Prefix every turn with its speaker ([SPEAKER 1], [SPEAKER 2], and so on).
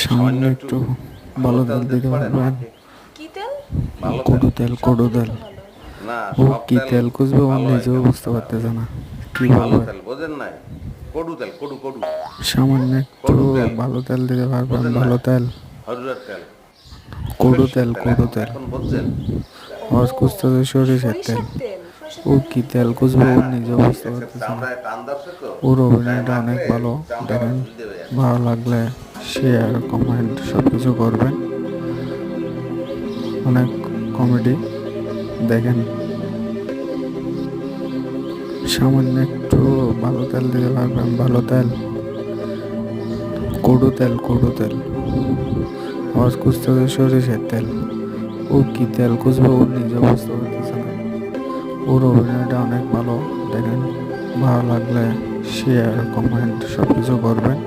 [SPEAKER 1] সামান্য একটু ভালো তেল দিতে পারবেন।
[SPEAKER 2] কি তেল?
[SPEAKER 1] কড়ু তেল,
[SPEAKER 2] সব
[SPEAKER 1] কড়ু
[SPEAKER 2] তেলই
[SPEAKER 1] তেল।
[SPEAKER 2] তো ভালো।
[SPEAKER 3] না,
[SPEAKER 1] ও
[SPEAKER 3] সব
[SPEAKER 1] কি
[SPEAKER 3] তেল
[SPEAKER 1] তেল খুঁজবে ও
[SPEAKER 3] ভালো
[SPEAKER 1] নিজেও
[SPEAKER 3] আইটেম
[SPEAKER 1] বুঝতে
[SPEAKER 3] আছে না।
[SPEAKER 1] পারতেছে না কি
[SPEAKER 3] ভালো
[SPEAKER 1] বলবে।
[SPEAKER 3] তেল বোঝেন নাই? কড়ু তেল, কড়ু কড়ু
[SPEAKER 1] সামান্য একটু
[SPEAKER 3] কড়ু তেল
[SPEAKER 1] ভালো তেল দিতে পারবেন।
[SPEAKER 3] বোঝেন নাই?
[SPEAKER 1] ভালো তেল,
[SPEAKER 3] হরুরের তেল,
[SPEAKER 1] কড়ু
[SPEAKER 3] সরিষার
[SPEAKER 1] তেল,
[SPEAKER 3] তেল।
[SPEAKER 1] কড়ু
[SPEAKER 3] এখন
[SPEAKER 1] তেল।
[SPEAKER 3] এখন বুঝছেন?
[SPEAKER 2] ও,
[SPEAKER 1] আওয়াজ খুঁজতেছে সরিষার তেল।
[SPEAKER 2] সরিষার তেল। সরিষার
[SPEAKER 1] ও
[SPEAKER 2] তেল দিয়ে
[SPEAKER 1] কি
[SPEAKER 2] কি
[SPEAKER 1] তেল
[SPEAKER 2] করবেন?
[SPEAKER 1] খুঁজবে ও
[SPEAKER 3] হ্যাঁ,
[SPEAKER 1] নিজেও
[SPEAKER 3] ওই
[SPEAKER 1] বুঝতে
[SPEAKER 3] একটা
[SPEAKER 1] পারতেছে না।
[SPEAKER 3] চামড়ায় টান ধরছে তো,
[SPEAKER 1] ওর
[SPEAKER 3] গায়ে
[SPEAKER 1] অভিনয়টা অনেক
[SPEAKER 3] মাখলে
[SPEAKER 1] ভালো।
[SPEAKER 3] চামড়া আবার
[SPEAKER 1] দেখেন,
[SPEAKER 3] ঝুল দেবে আর কি।
[SPEAKER 1] ভালো লাগলে শেয়ার, কমেন্ট সবকিছু করবেন। অনেক কমেডি দেখেন। সামান্য একটু ভালো তেল দিতে পারবেন। ভালো তেল, কড়ু তেল, কড়ু তেল। আওয়াজ খুঁজতেছে সরিষার তেল। ও কি তেল খুঁজবে ও নিজেও বুঝতে পারতেছে না। ওর অভিনয়টা অনেক ভালো। দেখেন, ভালো লাগলে শেয়ার, কমেন্ট সবকিছু করবেন।